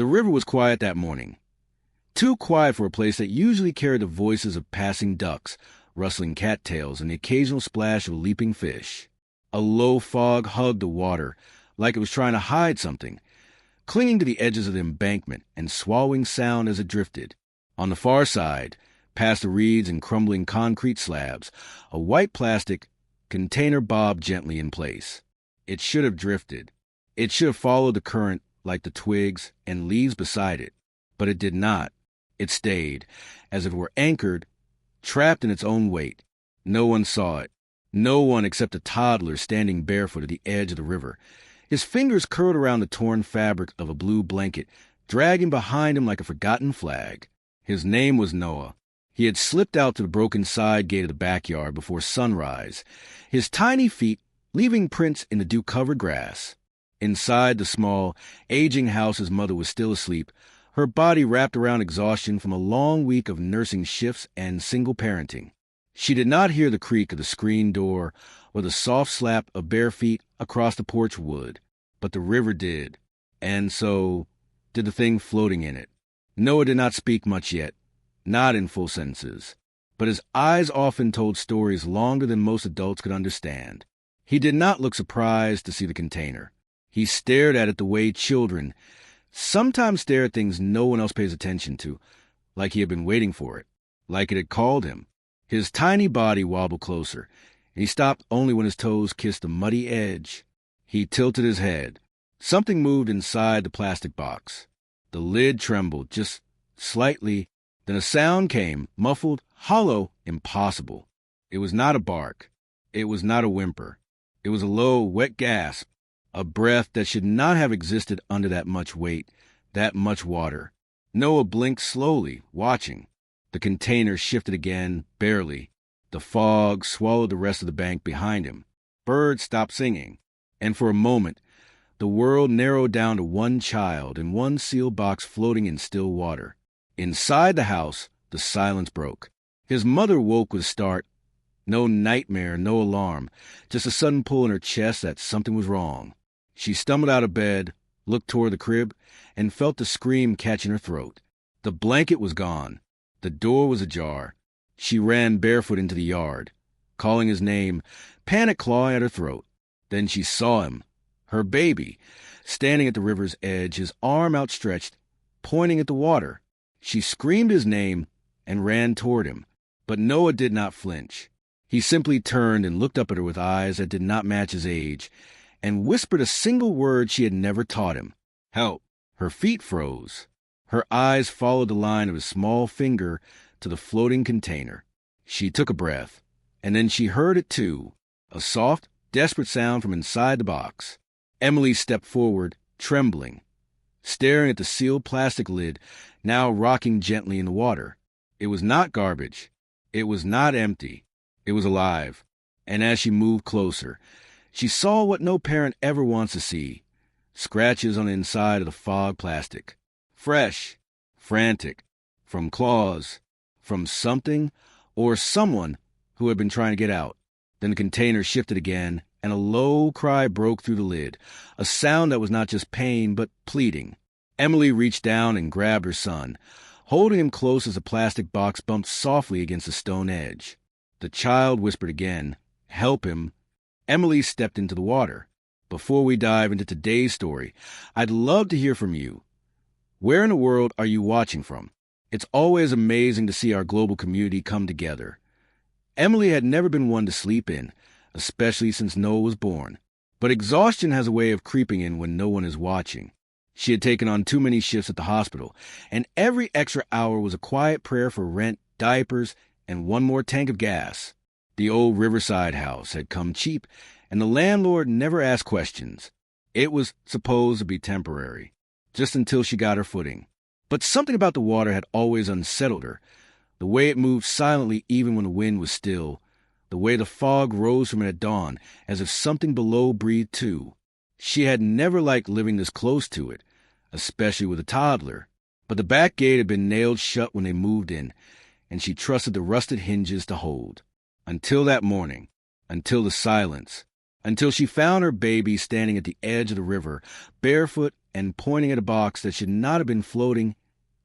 The river was quiet that morning. Too quiet for a place that usually carried the voices of passing ducks, rustling cattails, and the occasional splash of leaping fish. A low fog hugged the water, like it was trying to hide something, clinging to the edges of the embankment and swallowing sound as it drifted. On the far side, past the reeds and crumbling concrete slabs, a white plastic container bobbed gently in place. It should have drifted. It should have followed the current like the twigs and leaves beside it. But it did not. It stayed, as if it were anchored, trapped in its own weight. No one saw it. No one except a toddler standing barefoot at the edge of the river, his fingers curled around the torn fabric of a blue blanket, dragging behind him like a forgotten flag. His name was Noah. He had slipped out to the broken side gate of the backyard before sunrise, his tiny feet leaving prints in the dew-covered grass. Inside the small, aging house, his mother was still asleep, her body wrapped around exhaustion from a long week of nursing shifts and single parenting. She did not hear the creak of the screen door or the soft slap of bare feet across the porch wood, but the river did, and so did the thing floating in it. Noah did not speak much yet, not in full sentences, but his eyes often told stories longer than most adults could understand. He did not look surprised to see the container. He stared at it the way children sometimes stare at things no one else pays attention to, like he had been waiting for it, like it had called him. His tiny body wobbled closer, and he stopped only when his toes kissed the muddy edge. He tilted his head. Something moved inside the plastic box. The lid trembled, just slightly. Then a sound came, muffled, hollow, impossible. It was not a bark. It was not a whimper. It was a low, wet gasp, a breath that should not have existed under that much weight, that much water. Noah blinked slowly, watching. The container shifted again, barely. The fog swallowed the rest of the bank behind him. Birds stopped singing. And for a moment, the world narrowed down to one child and one sealed box floating in still water. Inside the house, the silence broke. His mother woke with a start. No nightmare, no alarm, just a sudden pull in her chest that something was wrong. She stumbled out of bed, looked toward the crib, and felt the scream catch in her throat. The blanket was gone. The door was ajar. She ran barefoot into the yard, calling his name, panic clawing at her throat. Then she saw him, her baby, standing at the river's edge, his arm outstretched, pointing at the water. She screamed his name and ran toward him, but Noah did not flinch. He simply turned and looked up at her with eyes that did not match his age, and whispered a single word she had never taught him. Help. Her feet froze. Her eyes followed the line of his small finger to the floating container. She took a breath, and then she heard it too, a soft, desperate sound from inside the box. Emily stepped forward, trembling, staring at the sealed plastic lid, now rocking gently in the water. It was not garbage. It was not empty. It was alive. And as she moved closer, she saw what no parent ever wants to see: scratches on the inside of the fog plastic. Fresh, frantic, from claws, from something or someone who had been trying to get out. Then the container shifted again, and a low cry broke through the lid, a sound that was not just pain, but pleading. Emily reached down and grabbed her son, holding him close as the plastic box bumped softly against the stone edge. The child whispered again, "Help him." Emily stepped into the water. Before we dive into today's story, I'd love to hear from you. Where in the world are you watching from? It's always amazing to see our global community come together. Emily had never been one to sleep in, especially since Noah was born. But exhaustion has a way of creeping in when no one is watching. She had taken on too many shifts at the hospital, and every extra hour was a quiet prayer for rent, diapers, and one more tank of gas. The old Riverside house had come cheap, and the landlord never asked questions. It was supposed to be temporary, just until she got her footing. But something about the water had always unsettled her, the way it moved silently even when the wind was still, the way the fog rose from it at dawn, as if something below breathed too. She had never liked living this close to it, especially with a toddler. But the back gate had been nailed shut when they moved in, and she trusted the rusted hinges to hold. Until that morning, until the silence, until she found her baby standing at the edge of the river, barefoot and pointing at a box that should not have been floating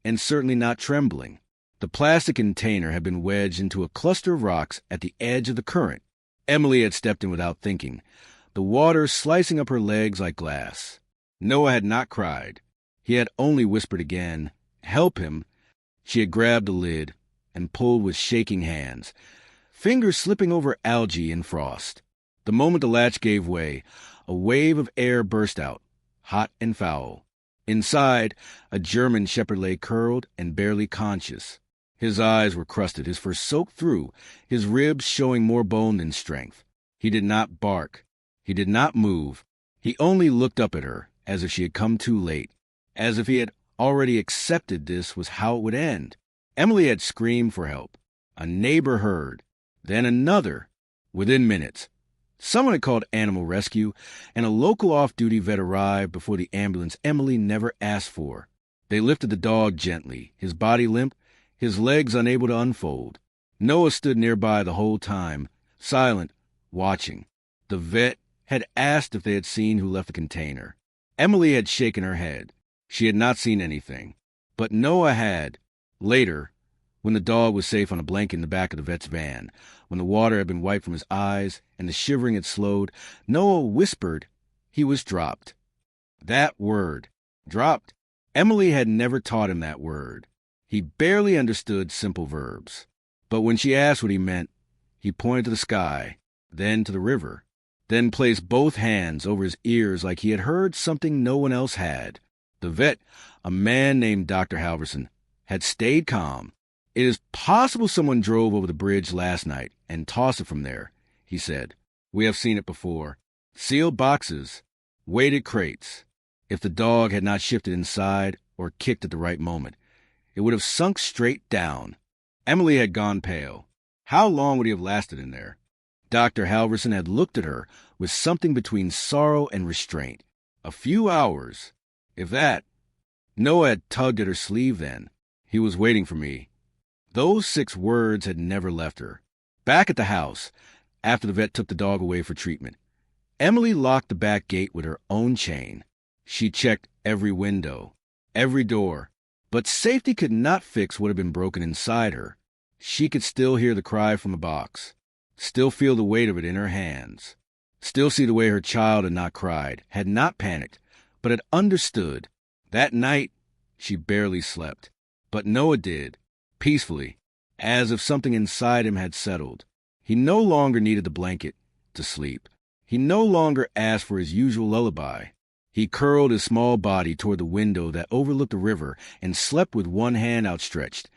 and certainly not trembling. The plastic container had been wedged into a cluster of rocks at the edge of the current. Emily had stepped in without thinking, the water slicing up her legs like glass. Noah had not cried. He had only whispered again, "Help him." She had grabbed the lid and pulled with shaking hands, fingers slipping over algae and frost. The moment the latch gave way, a wave of air burst out, hot and foul. Inside, a German shepherd lay curled and barely conscious. His eyes were crusted, his fur soaked through, his ribs showing more bone than strength. He did not bark. He did not move. He only looked up at her, as if she had come too late, as if he had already accepted this was how it would end. Emily had screamed for help. A neighbor heard. Then another. Within minutes, someone had called animal rescue, and a local off-duty vet arrived before the ambulance Emily never asked for. They lifted the dog gently, his body limp, his legs unable to unfold. Noah stood nearby the whole time, silent, watching. The vet had asked if they had seen who left the container. Emily had shaken her head. She had not seen anything. But Noah had. Later, when the dog was safe on a blanket in the back of the vet's van, when the water had been wiped from his eyes and the shivering had slowed, Noah whispered he was dropped. That word, dropped. Emily had never taught him that word. He barely understood simple verbs. But when she asked what he meant, he pointed to the sky, then to the river, then placed both hands over his ears like he had heard something no one else had. The vet, a man named Dr. Halverson, had stayed calm. "It is possible someone drove over the bridge last night and tossed it from there," he said. "We have seen it before. Sealed boxes, weighted crates. If the dog had not shifted inside or kicked at the right moment, it would have sunk straight down." Emily had gone pale. How long would he have lasted in there? Dr. Halverson had looked at her with something between sorrow and restraint. A few hours, if that. Noah had tugged at her sleeve then. "He was waiting for me." Those 6 words had never left her. Back at the house, after the vet took the dog away for treatment, Emily locked the back gate with her own chain. She checked every window, every door, but safety could not fix what had been broken inside her. She could still hear the cry from the box, still feel the weight of it in her hands, still see the way her child had not cried, had not panicked, but had understood. That night, she barely slept, but Noah did, peacefully, as if something inside him had settled. He no longer needed the blanket to sleep. He no longer asked for his usual lullaby. He curled his small body toward the window that overlooked the river and slept with one hand outstretched,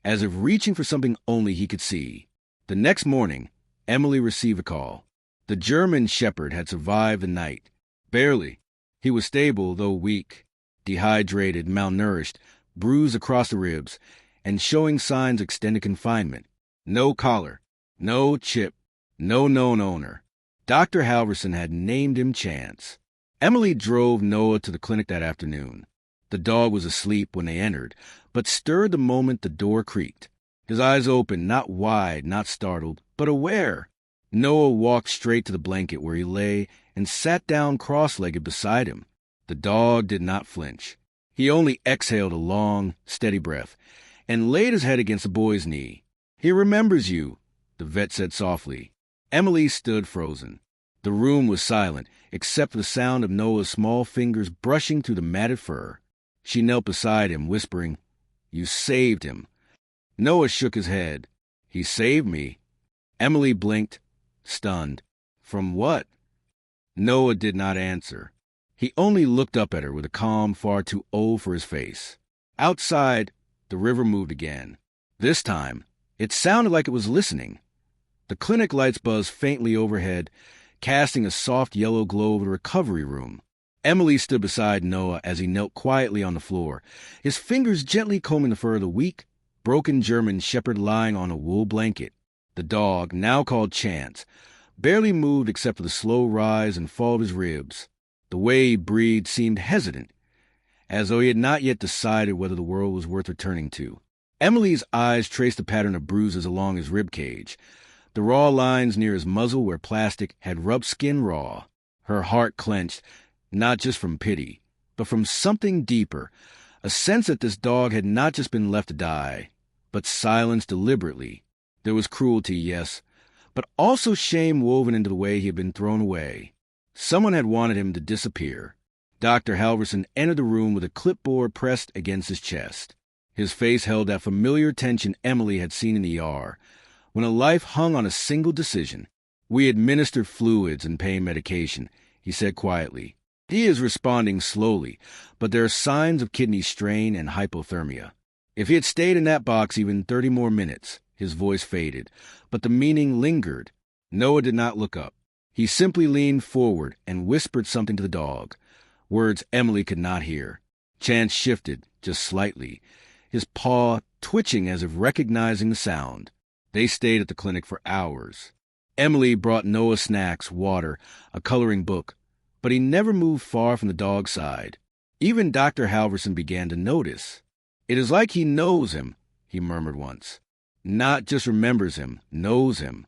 as if reaching for something only he could see. The next morning, Emily received a call. The German shepherd had survived the night. Barely. He was stable, though weak, dehydrated, malnourished, bruised across the ribs, and showing signs of extended confinement. No collar, no chip, no known owner. Dr. Halverson had named him Chance. Emily drove Noah to the clinic that afternoon. The dog was asleep when they entered, but stirred the moment the door creaked. His eyes open, not wide, not startled, but aware. Noah walked straight to the blanket where he lay and sat down cross-legged beside him. The dog did not flinch. He only exhaled a long, steady breath and laid his head against the boy's knee. "He remembers you," the vet said softly. Emily stood frozen. The room was silent, except for the sound of Noah's small fingers brushing through the matted fur. She knelt beside him, whispering, "You saved him." Noah shook his head. "He saved me." Emily blinked, stunned. "From what?" Noah did not answer. He only looked up at her with a calm far too old for his face. Outside, the river moved again. This time, it sounded like it was listening. The clinic lights buzzed faintly overhead, casting a soft yellow glow over the recovery room. Emily stood beside Noah as he knelt quietly on the floor, his fingers gently combing the fur of the weak, broken German shepherd lying on a wool blanket. The dog, now called Chance, barely moved except for the slow rise and fall of his ribs. The way he breathed seemed hesitant, as though he had not yet decided whether the world was worth returning to. Emily's eyes traced the pattern of bruises along his rib cage, The raw lines near his muzzle where plastic had rubbed skin raw. Her heart clenched, not just from pity, but from something deeper, a sense that this dog had not just been left to die, but silenced deliberately. There was cruelty, yes, but also shame woven into the way he had been thrown away. Someone had wanted him to disappear. Dr. Halverson entered the room with a clipboard pressed against his chest. His face held that familiar tension Emily had seen in the ER, when a life hung on a single decision. "We administered fluids and pain medication," he said quietly. "He is responding slowly, but there are signs of kidney strain and hypothermia." If he had stayed in that box even 30 more minutes, his voice faded, but the meaning lingered. Noah did not look up. He simply leaned forward and whispered something to the dog, words Emily could not hear. Chance shifted, just slightly, his paw twitching as if recognizing the sound. They stayed at the clinic for hours. Emily brought Noah snacks, water, a coloring book, but he never moved far from the dog's side. Even Dr. Halverson began to notice. "It is like he knows him," he murmured once. "Not just remembers him, knows him."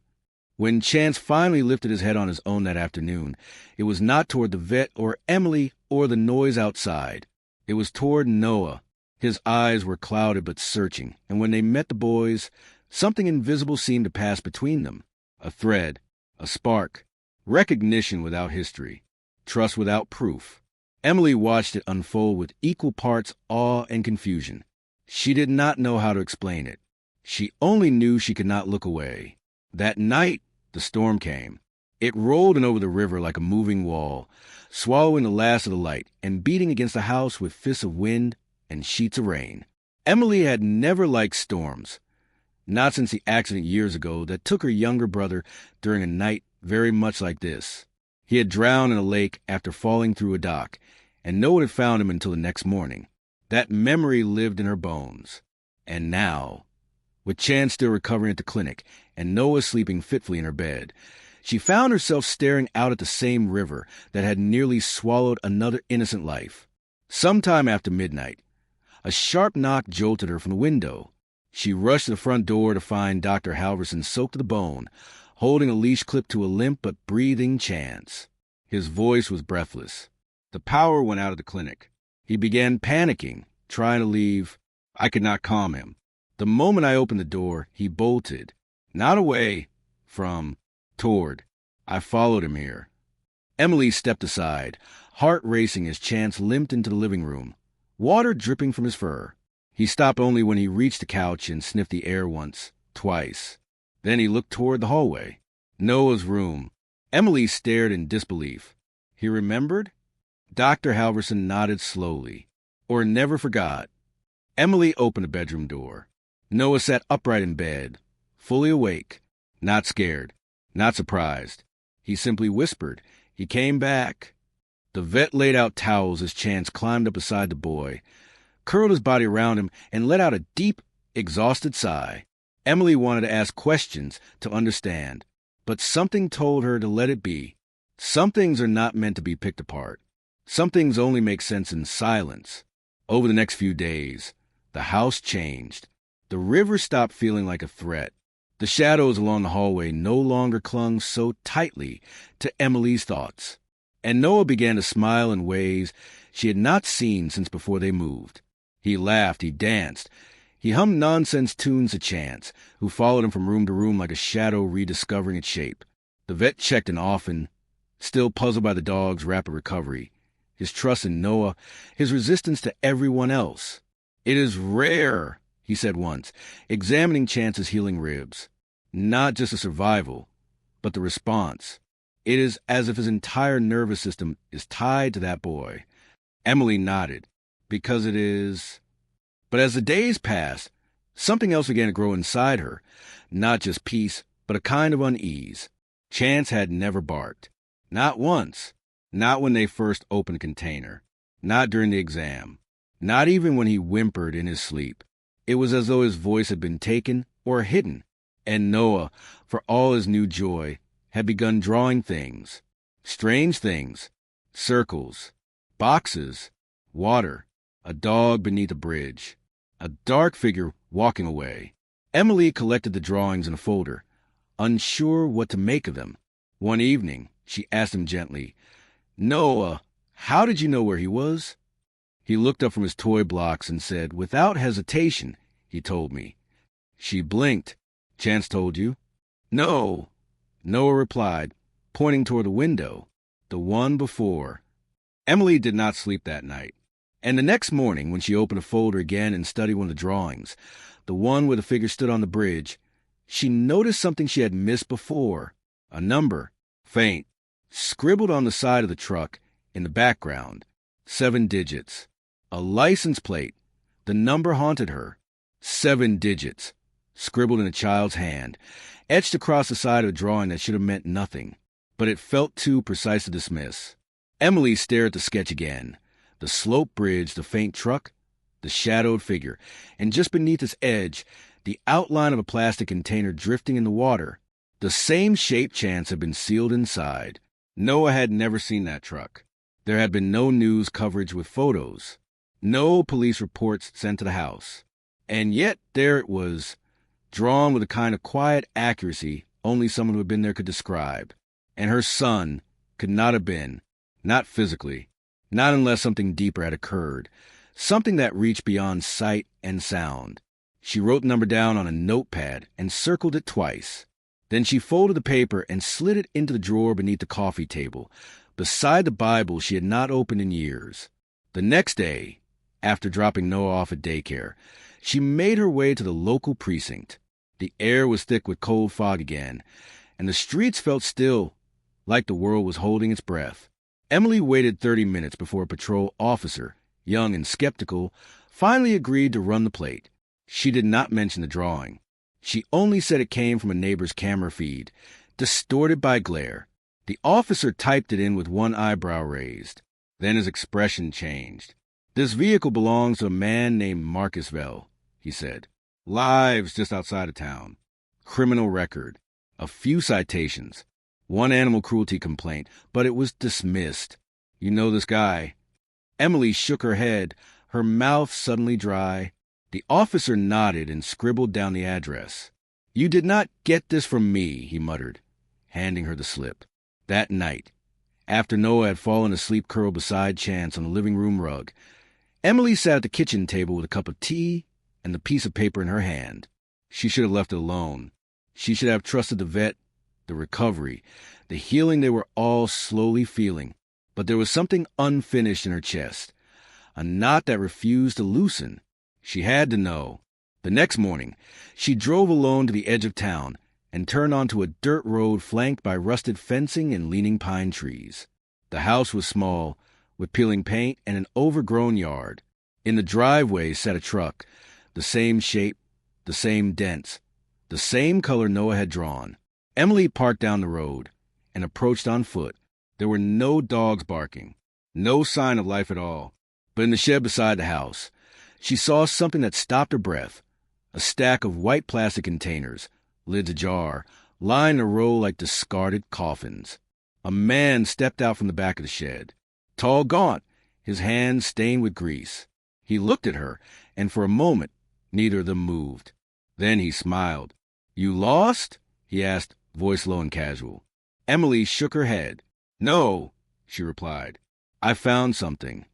When Chance finally lifted his head on his own that afternoon, it was not toward the vet or Emily or the noise outside. It was toward Noah. His eyes were clouded but searching, and when they met the boys, something invisible seemed to pass between them. A thread, a spark, recognition without history, trust without proof. Emily watched it unfold with equal parts awe and confusion. She did not know how to explain it. She only knew she could not look away. That night, the storm came. It rolled in over the river like a moving wall, swallowing the last of the light and beating against the house with fists of wind and sheets of rain. Emily had never liked storms, not since the accident years ago that took her younger brother during a night very much like this. He had drowned in a lake after falling through a dock, and no one had found him until the next morning. That memory lived in her bones. And now, with Chance still recovering at the clinic and Noah sleeping fitfully in her bed, she found herself staring out at the same river that had nearly swallowed another innocent life. Sometime after midnight, a sharp knock jolted her from the window. She rushed to the front door to find Dr. Halverson soaked to the bone, holding a leash clipped to a limp but breathing Chance. His voice was breathless. The power went out of the clinic. He began panicking, trying to leave. I could not calm him. The moment I opened the door, he bolted. Not away, toward. I followed him here. Emily stepped aside, heart racing as Chance limped into the living room, water dripping from his fur. He stopped only when he reached the couch and sniffed the air once, twice. Then he looked toward the hallway. Noah's room. Emily stared in disbelief. He remembered? Dr. Halverson nodded slowly. Or never forgot. Emily opened the bedroom door. Noah sat upright in bed, fully awake, not scared, not surprised. He simply whispered. He came back. The vet laid out towels as Chance climbed up beside the boy, curled his body around him, and let out a deep, exhausted sigh. Emily wanted to ask questions to understand, but something told her to let it be. Some things are not meant to be picked apart. Some things only make sense in silence. Over the next few days, the house changed. The river stopped feeling like a threat. The shadows along the hallway no longer clung so tightly to Emily's thoughts. And Noah began to smile in ways she had not seen since before they moved. He laughed, he danced. He hummed nonsense tunes to Chance, who followed him from room to room like a shadow rediscovering its shape. The vet checked in often, still puzzled by the dog's rapid recovery, his trust in Noah, his resistance to everyone else. "It is rare," he said once, examining Chance's healing ribs. "Not just a survival, but the response. It is as if his entire nervous system is tied to that boy." Emily nodded. "Because it is." But as the days passed, something else began to grow inside her. Not just peace, but a kind of unease. Chance had never barked. Not once. Not when they first opened the container. Not during the exam. Not even when he whimpered in his sleep. It was as though his voice had been taken or hidden. And Noah, for all his new joy, had begun drawing things. Strange things. Circles. Boxes. Water. A dog beneath a bridge. A dark figure walking away. Emily collected the drawings in a folder, unsure what to make of them. One evening, she asked him gently, "Noah, how did you know where he was?" He looked up from his toy blocks and said, "Without hesitation, he told me." She blinked. "Chance told you?" "No," Noah replied, pointing toward the window, the one before. Emily did not sleep that night. And the next morning, when she opened a folder again and studied one of the drawings, the one where the figure stood on the bridge, she noticed something she had missed before. A number, faint, scribbled on the side of the truck in the background. 7 digits. A license plate. The number haunted her. 7 digits, scribbled in a child's hand, etched across the side of a drawing that should have meant nothing. But it felt too precise to dismiss. Emily stared at the sketch again. The slope bridge, the faint truck, the shadowed figure, and just beneath its edge, the outline of a plastic container drifting in the water. The same shape Chance had been sealed inside. Noah had never seen that truck. There had been no news coverage with photos, no police reports sent to the house. And yet there it was, drawn with a kind of quiet accuracy only someone who had been there could describe. And her son could not have been, not physically, not unless something deeper had occurred, something that reached beyond sight and sound. She wrote the number down on a notepad and circled it twice. Then she folded the paper and slid it into the drawer beneath the coffee table, beside the Bible she had not opened in years. The next day, after dropping Noah off at daycare, she made her way to the local precinct. The air was thick with cold fog again, and the streets felt still, like the world was holding its breath. Emily waited 30 minutes before a patrol officer, young and skeptical, finally agreed to run the plate. She did not mention the drawing. She only said it came from a neighbor's camera feed, distorted by glare. The officer typed it in with one eyebrow raised. Then his expression changed. "This vehicle belongs to a man named Marcusville," he said. "Lives just outside of town. Criminal record. A few citations. One animal cruelty complaint, but it was dismissed. You know this guy?" Emily shook her head, her mouth suddenly dry. The officer nodded and scribbled down the address. "You did not get this from me," he muttered, handing her the slip. That night, after Noah had fallen asleep curled beside Chance on the living room rug, Emily sat at the kitchen table with a cup of tea and the piece of paper in her hand. She should have left it alone. She should have trusted the vet, the recovery, the healing they were all slowly feeling. But there was something unfinished in her chest, a knot that refused to loosen. She had to know. The next morning, she drove alone to the edge of town and turned onto a dirt road flanked by rusted fencing and leaning pine trees. The house was small, with peeling paint and an overgrown yard. In the driveway sat a truck, the same shape, the same dents, the same color Noah had drawn. Emily parked down the road and approached on foot. There were no dogs barking, no sign of life at all. But in the shed beside the house, she saw something that stopped her breath. A stack of white plastic containers, lids ajar, lying in a row like discarded coffins. A man stepped out from the back of the shed, tall, gaunt, his hands stained with grease. He looked at her, and for a moment, neither of them moved. Then he smiled. "You lost?" he asked, voice low and casual. Emily shook her head. "No," she replied. "I found something."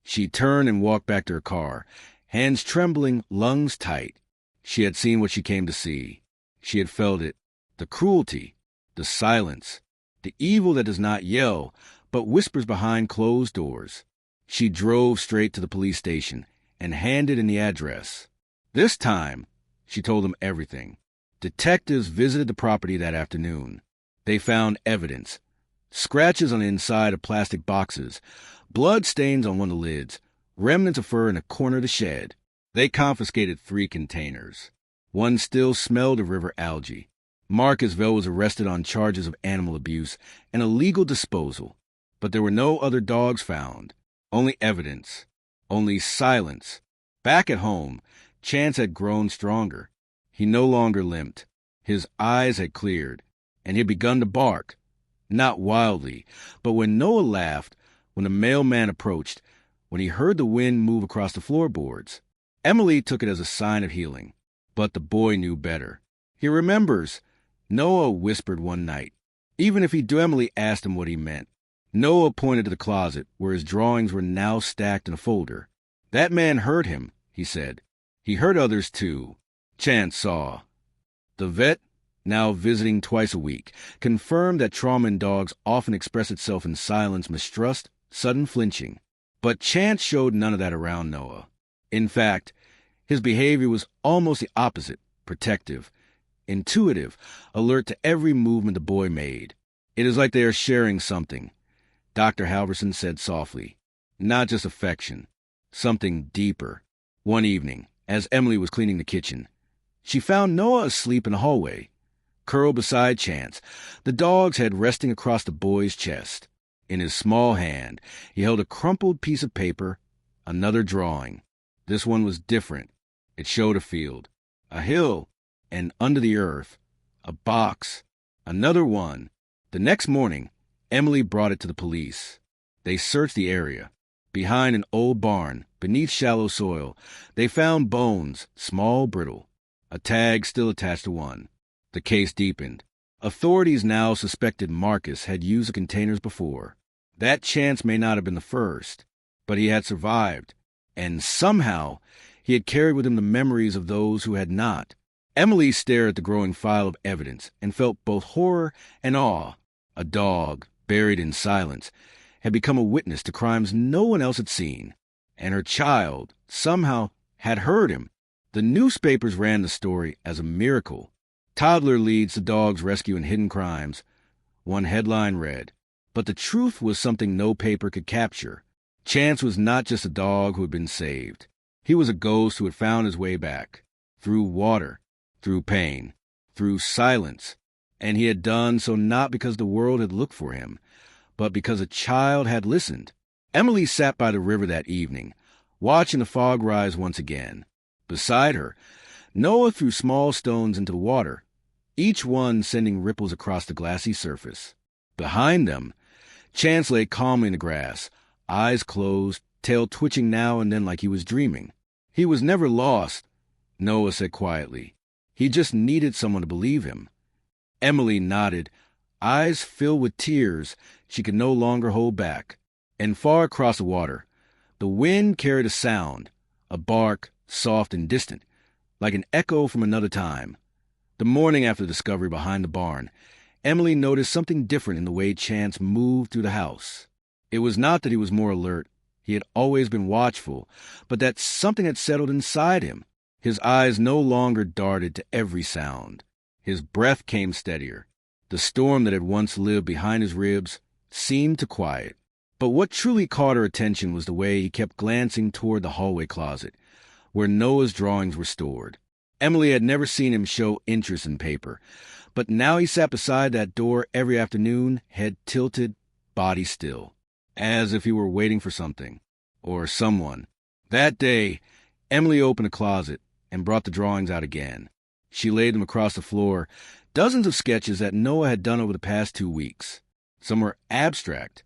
She turned and walked back to her car, hands trembling, lungs tight. She had seen what she came to see. She had felt it, the cruelty, the silence, the evil that does not yell, but whispers behind closed doors. She drove straight to the police station and handed in the address. This time, she told them everything. Detectives visited the property that afternoon. They found evidence. Scratches on the inside of plastic boxes, blood stains on one of the lids, remnants of fur in a corner of the shed. They confiscated 3 containers. One still smelled of river algae. Marcusville was arrested on charges of animal abuse and illegal disposal. But there were no other dogs found. Only evidence. Only silence. Back at home, Chance had grown stronger. He no longer limped. His eyes had cleared, and he had begun to bark. Not wildly, but when Noah laughed, when the mailman approached, when he heard the wind move across the floorboards. Emily took it as a sign of healing. But the boy knew better. "He remembers," Noah whispered one night, even if Emily asked him what he meant. Noah pointed to the closet, where his drawings were now stacked in a folder. That man heard him, he said. He heard others too. Chance saw. The vet, now visiting twice a week, confirmed that trauma in dogs often express itself in silence, mistrust, sudden flinching. But Chance showed none of that around Noah. In fact, his behavior was almost the opposite, protective, intuitive, alert to every movement the boy made. It is like they are sharing something, Dr. Halverson said softly. Not just affection, something deeper. One evening, as Emily was cleaning the kitchen, she found Noah asleep in the hallway, curled beside Chance, the dog's head resting across the boy's chest. In his small hand, he held a crumpled piece of paper, another drawing. This one was different. It showed a field, a hill, and under the earth, a box, another one. The next morning, Emily brought it to the police. They searched the area. Behind an old barn, beneath shallow soil, they found bones, small, brittle, a tag still attached to one. The case deepened. Authorities now suspected Marcus had used the containers before. That Chance may not have been the first, but he had survived, and somehow he had carried with him the memories of those who had not. Emily stared at the growing file of evidence and felt both horror and awe. A dog, buried in silence, had become a witness to crimes no one else had seen, and her child, somehow, had heard him. The newspapers ran the story as a miracle. Toddler leads to dog's rescue in hidden crimes, one headline read. But the truth was something no paper could capture. Chance was not just a dog who had been saved. He was a ghost who had found his way back, through water, through pain, through silence, and he had done so not because the world had looked for him, but because a child had listened. Emily sat by the river that evening, watching the fog rise once again. Beside her, Noah threw small stones into the water, each one sending ripples across the glassy surface. Behind them, Chance lay calmly in the grass, eyes closed, tail twitching now and then like he was dreaming. He was never lost, Noah said quietly. He just needed someone to believe him. Emily nodded, eyes filled with tears she could no longer hold back. And far across the water, the wind carried a sound, a bark, soft and distant, like an echo from another time. The morning after the discovery behind the barn, Emily noticed something different in the way Chance moved through the house. It was not that he was more alert. He had always been watchful, but that something had settled inside him. His eyes no longer darted to every sound. His breath came steadier. The storm that had once lived behind his ribs seemed to quiet. But what truly caught her attention was the way he kept glancing toward the hallway closet, where Noah's drawings were stored. Emily had never seen him show interest in paper, but now he sat beside that door every afternoon, head tilted, body still, as if he were waiting for something, or someone. That day, Emily opened the closet and brought the drawings out again. She laid them across the floor, dozens of sketches that Noah had done over the past 2 weeks. Some were abstract,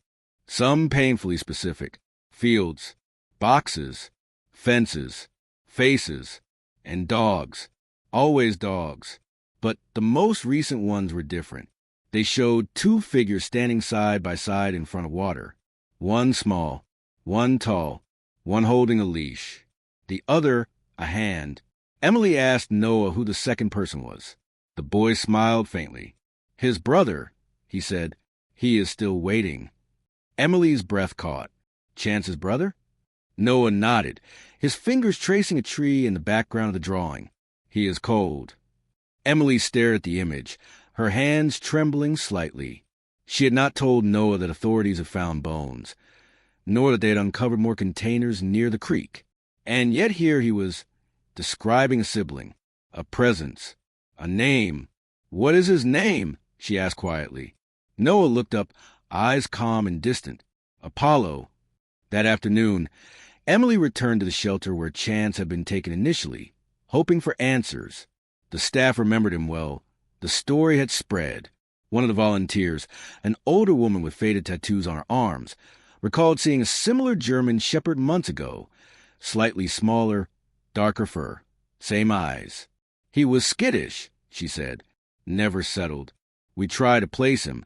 some painfully specific. Fields, boxes, fences, faces, and dogs. Always dogs. But the most recent ones were different. They showed 2 figures standing side by side in front of water. One small, one tall, one holding a leash, the other a hand. Emily asked Noah who the second person was. The boy smiled faintly. His brother, he said. He is still waiting. Emily's breath caught. Chance's brother? Noah nodded, his fingers tracing a tree in the background of the drawing. He is cold. Emily stared at the image, her hands trembling slightly. She had not told Noah that authorities had found bones, nor that they had uncovered more containers near the creek. And yet here he was, describing a sibling, a presence, a name. What is his name? She asked quietly. Noah looked up, eyes calm and distant. Apollo. That afternoon, Emily returned to the shelter where Chance had been taken initially, hoping for answers. The staff remembered him well. The story had spread. One of the volunteers, an older woman with faded tattoos on her arms, recalled seeing a similar German shepherd months ago, slightly smaller, darker fur, same eyes. He was skittish, she said, Never settled. We tried to place him,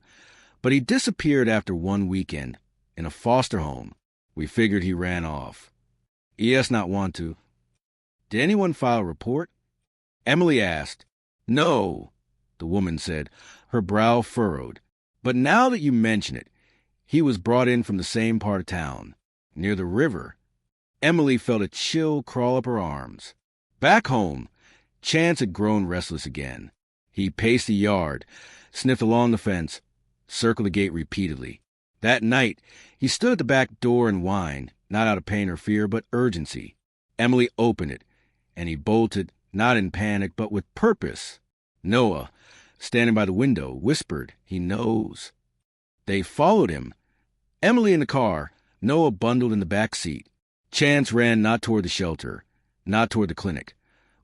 but he disappeared after one weekend in a foster home. We figured he ran off. E.S. not want to. Did anyone file a report? Emily asked. No, the woman said, her brow furrowed. But now that you mention it, he was brought in from the same part of town, near the river. Emily felt a chill crawl up her arms. Back home, Chance had grown restless again. He paced the yard, sniffed along the fence, circled the gate repeatedly. That night, he stood at the back door and whined, not out of pain or fear, but urgency. Emily opened it, and he bolted, not in panic, but with purpose. Noah, standing by the window, whispered, "He knows." They followed him. Emily in the car, Noah bundled in the back seat. Chance ran not toward the shelter, not toward the clinic,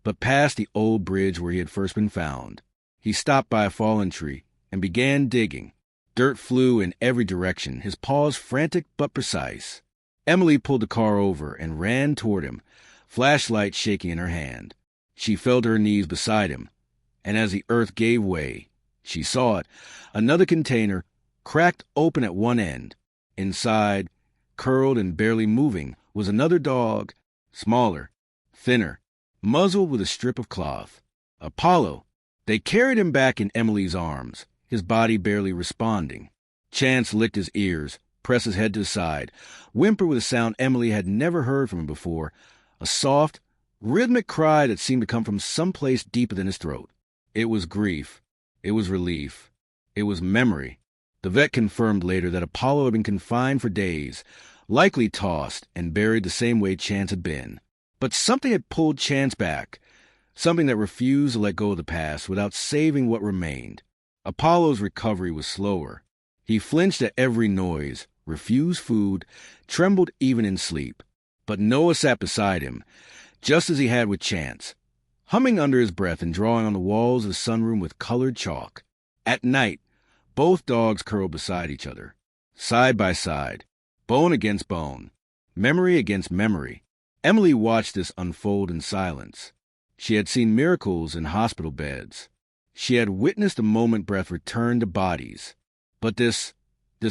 but past the old bridge where he had first been found. He stopped by a fallen tree and began digging. Dirt flew in every direction, his paws frantic but precise. Emily pulled the car over and ran toward him, flashlight shaking in her hand. She fell to her knees beside him, and as the earth gave way, she saw it, another container, cracked open at one end. Inside, curled and barely moving, was another dog, smaller, thinner, muzzled with a strip of cloth. Apollo. They carried him back in Emily's arms, his body barely responding. Chance licked his ears, pressed his head to the side, whimpered with a sound Emily had never heard from him before, a soft, rhythmic cry that seemed to come from someplace deeper than his throat. It was grief. It was relief. It was memory. The vet confirmed later that Apollo had been confined for days, likely tossed and buried the same way Chance had been. But something had pulled Chance back, something that refused to let go of the past without saving what remained. Apollo's recovery was slower. He flinched at every noise, refused food, trembled even in sleep. But Noah sat beside him, just as he had with Chance, humming under his breath and drawing on the walls of the sunroom with colored chalk. At night, both dogs curled beside each other, side by side, bone against bone, memory against memory. Emily watched this unfold in silence. She had seen miracles in hospital beds. She had witnessed a moment breath return to bodies. But this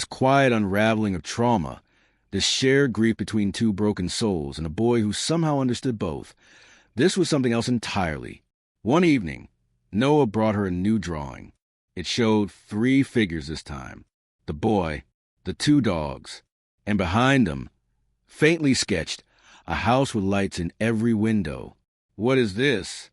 quiet unraveling of trauma, this shared grief between two broken souls and a boy who somehow understood both, this was something else entirely. One evening, Noah brought her a new drawing. It showed 3 figures this time, the boy, the 2 dogs, and behind them, faintly sketched, a house with lights in every window. "What is this?"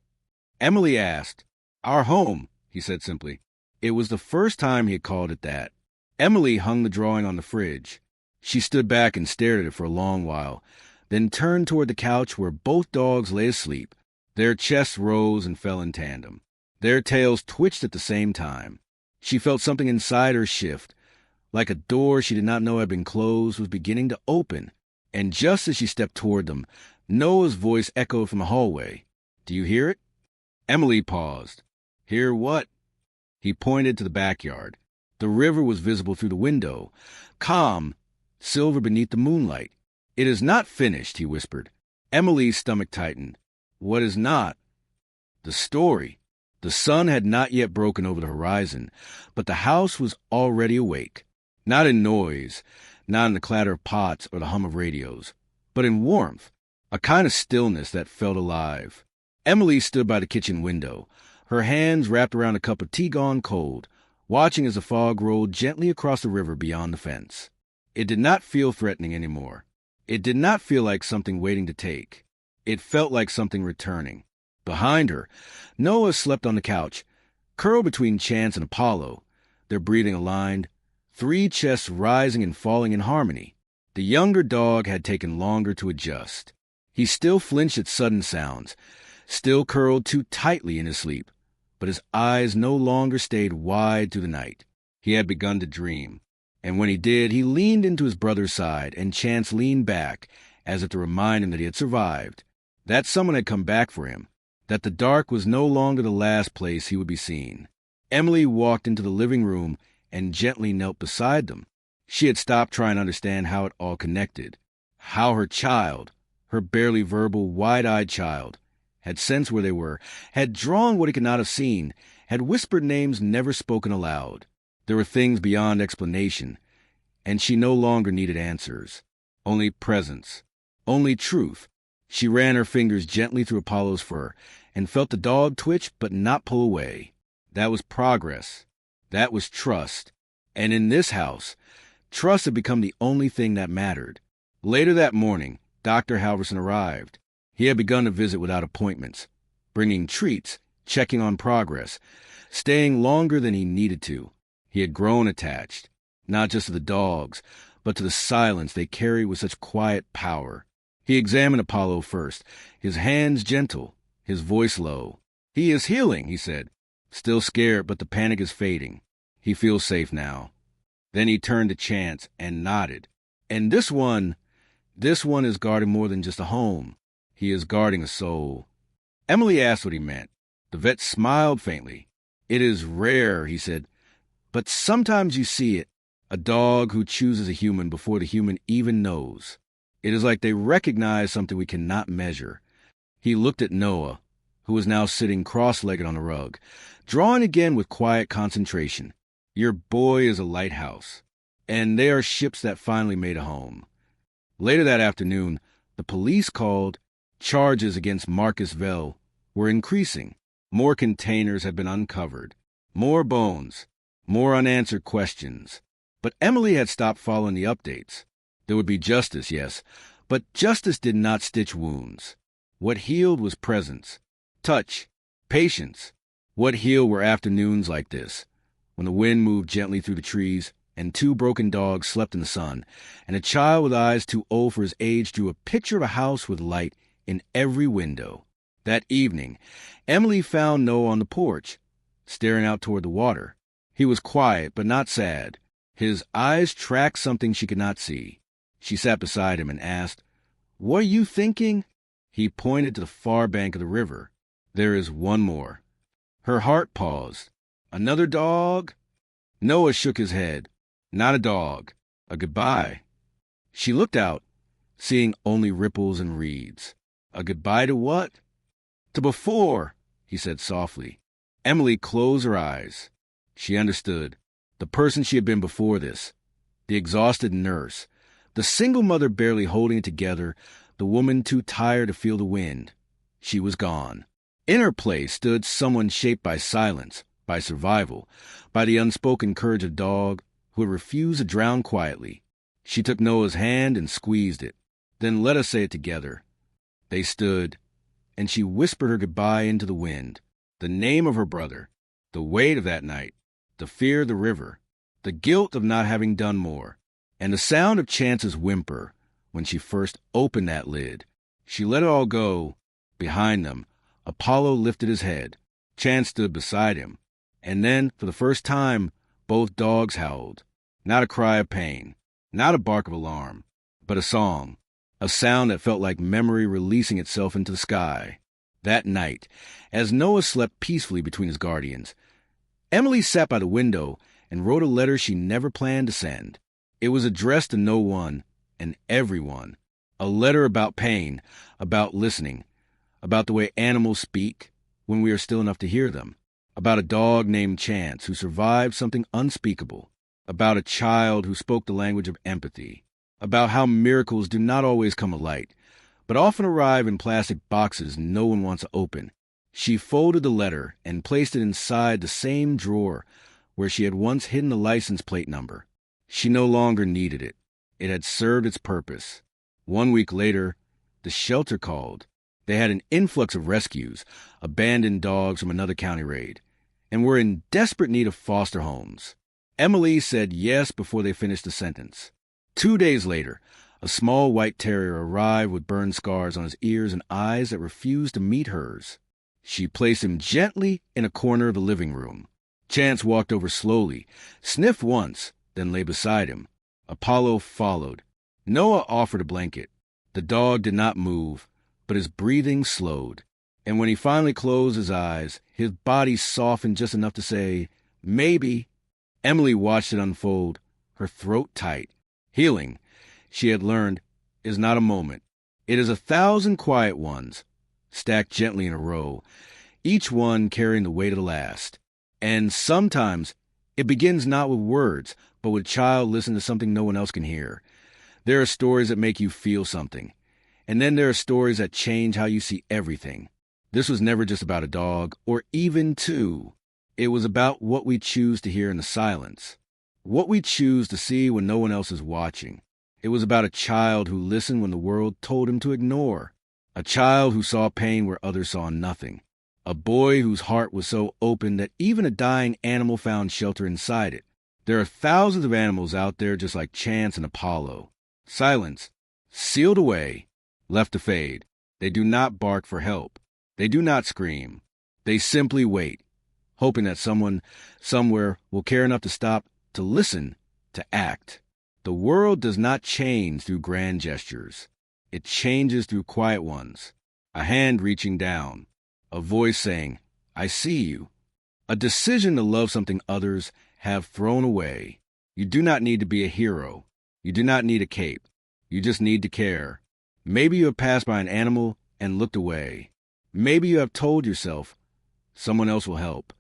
Emily asked. "Our home," he said simply. It was the first time he had called it that. Emily hung the drawing on the fridge. She stood back and stared at it for a long while, then turned toward the couch where both dogs lay asleep. Their chests rose and fell in tandem. Their tails twitched at the same time. She felt something inside her shift, like a door she did not know had been closed was beginning to open. And just as she stepped toward them, Noah's voice echoed from the hallway. "Do you hear it?" Emily paused. "Hear what?" He pointed to the backyard. The river was visible through the window, calm, silver beneath the moonlight. "It is not finished," he whispered. Emily's stomach tightened. "What is not?" "The story." The sun had not yet broken over the horizon, but the house was already awake. Not in noise, not in the clatter of pots or the hum of radios, but in warmth, a kind of stillness that felt alive. Emily stood by the kitchen window, her hands wrapped around a cup of tea gone cold, watching as the fog rolled gently across the river beyond the fence. It did not feel threatening anymore. It did not feel like something waiting to take. It felt like something returning. Behind her, Noah slept on the couch, curled between Chance and Apollo, their breathing aligned, 3 chests rising and falling in harmony. The younger dog had taken longer to adjust. He still flinched at sudden sounds, still curled too tightly in his sleep, but his eyes no longer stayed wide through the night. He had begun to dream, and when he did, he leaned into his brother's side, and Chance leaned back, as if to remind him that he had survived, that someone had come back for him, that the dark was no longer the last place he would be seen. Emily walked into the living room and gently knelt beside them. She had stopped trying to understand how it all connected, how her child, her barely verbal, wide-eyed child, had sensed where they were, had drawn what he could not have seen, had whispered names never spoken aloud. There were things beyond explanation, and she no longer needed answers. Only presence. Only truth. She ran her fingers gently through Apollo's fur and felt the dog twitch but not pull away. That was progress. That was trust. And in this house, trust had become the only thing that mattered. Later that morning, Dr. Halverson arrived. He had begun to visit without appointments, bringing treats, checking on progress, staying longer than he needed to. He had grown attached, not just to the dogs, but to the silence they carried with such quiet power. He examined Apollo first, his hands gentle, his voice low. "He is healing," he said. "Still scared, but the panic is fading. He feels safe now." Then he turned to Chance and nodded. "And this one is guarding more than just a home. He is guarding a soul." Emily asked what he meant. The vet smiled faintly. "It is rare," he said, "but sometimes you see it. A dog who chooses a human before the human even knows. It is like they recognize something we cannot measure." He looked at Noah, who was now sitting cross-legged on the rug, drawing again with quiet concentration. "Your boy is a lighthouse, and they are ships that finally made a home." Later that afternoon, the police called. Charges against Marcus Vell were increasing. More containers had been uncovered. More bones. More unanswered questions. But Emily had stopped following the updates. There would be justice, yes, but justice did not stitch wounds. What healed was presence, touch, patience. What healed were afternoons like this, when the wind moved gently through the trees, and two broken dogs slept in the sun, and a child with eyes too old for his age drew a picture of a house with light in every window. That evening, Emily found Noah on the porch, staring out toward the water. He was quiet, but not sad. His eyes tracked something she could not see. She sat beside him and asked, "What are you thinking?" He pointed to the far bank of the river. "There is one more." Her heart paused. "Another dog?" Noah shook his head. "Not a dog. A goodbye." She looked out, seeing only ripples and reeds. "A goodbye to what?" "To before," he said softly. Emily closed her eyes. She understood. The person she had been before this. The exhausted nurse. The single mother barely holding it together. The woman too tired to feel the wind. She was gone. In her place stood someone shaped by silence, by survival, by the unspoken courage of a dog who had refused to drown quietly. She took Noah's hand and squeezed it. "Then let us say it together." They stood, and she whispered her goodbye into the wind. The name of her brother, the weight of that night, the fear of the river, the guilt of not having done more, and the sound of Chance's whimper when she first opened that lid. She let it all go. Behind them, Apollo lifted his head. Chance stood beside him. And then, for the first time, both dogs howled. Not a cry of pain, not a bark of alarm, but a song. A sound that felt like memory releasing itself into the sky. That night, as Noah slept peacefully between his guardians, Emily sat by the window and wrote a letter she never planned to send. It was addressed to no one and everyone. A letter about pain, about listening, about the way animals speak when we are still enough to hear them, about a dog named Chance who survived something unspeakable, about a child who spoke the language of empathy, about how miracles do not always come alight, but often arrive in plastic boxes no one wants to open. She folded the letter and placed it inside the same drawer where she had once hidden the license plate number. She no longer needed it. It had served its purpose. 1 week later, the shelter called. They had an influx of rescues, abandoned dogs from another county raid, and were in desperate need of foster homes. Emily said yes before they finished the sentence. 2 days later, a small white terrier arrived with burn scars on his ears and eyes that refused to meet hers. She placed him gently in a corner of the living room. Chance walked over slowly, sniffed once, then lay beside him. Apollo followed. Noah offered a blanket. The dog did not move, but his breathing slowed. And when he finally closed his eyes, his body softened just enough to say, "Maybe." Emily watched it unfold, her throat tight. Healing, she had learned, is not a moment. It is 1,000 quiet ones, stacked gently in a row, each one carrying the weight of the last. And sometimes it begins not with words, but with a child listening to something no one else can hear. There are stories that make you feel something. And then there are stories that change how you see everything. This was never just about a dog, or even two. It was about what we choose to hear in the silence, what we choose to see when no one else is watching. It was about a child who listened when the world told him to ignore, a child who saw pain where others saw nothing, a boy whose heart was so open that even a dying animal found shelter inside it. There are thousands of animals out there just like Chance and Apollo. Silence, sealed away, left to fade. They do not bark for help. They do not scream. They simply wait, hoping that someone somewhere will care enough to stop, to listen, to act. The world does not change through grand gestures. It changes through quiet ones. A hand reaching down. A voice saying, "I see you." A decision to love something others have thrown away. You do not need to be a hero. You do not need a cape. You just need to care. Maybe you have passed by an animal and looked away. Maybe you have told yourself, someone else will help.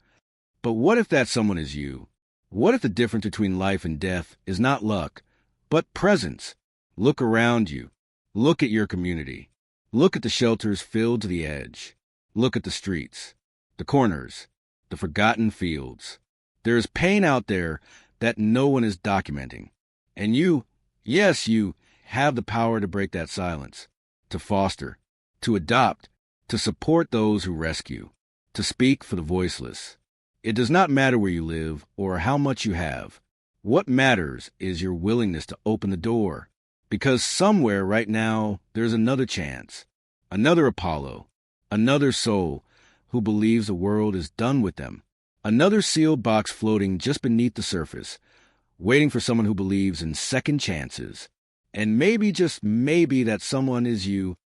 But what if that someone is you? What if the difference between life and death is not luck, but presence? Look around you. Look at your community. Look at the shelters filled to the edge. Look at the streets, the corners, the forgotten fields. There is pain out there that no one is documenting. And you, yes, you, have the power to break that silence, to foster, to adopt, to support those who rescue, to speak for the voiceless. It does not matter where you live or how much you have. What matters is your willingness to open the door. Because somewhere right now, there's another Chance, another Apollo, another soul who believes the world is done with them, another sealed box floating just beneath the surface, waiting for someone who believes in second chances. And maybe, just maybe, that someone is you,